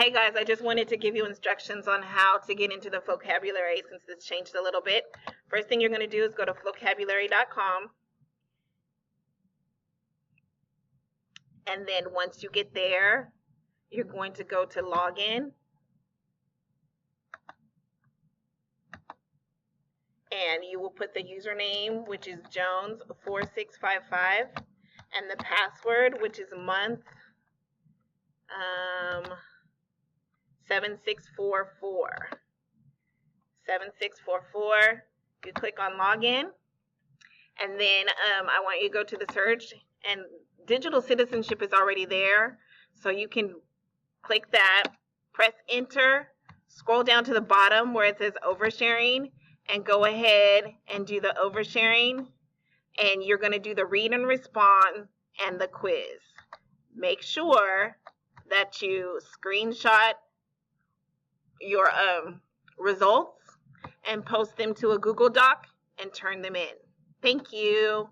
Hey guys, I just wanted to give you instructions on how to get into the vocabulary since it's changed a little bit. First thing you're going to do is go to flocabulary.com. And then once you get there, you're going to go to Login. And you will put the username, which is Jones4655, and the password, which is month 7644. 7644. You click on Login, and then I want you to go to the search, and digital citizenship is already there, so you can click that, press enter, scroll down to the bottom where it says oversharing, and go ahead and do the oversharing, and you're going to do the read and respond and the quiz. Make sure that you screenshot your results and post them to a Google Doc and turn them in. Thank you.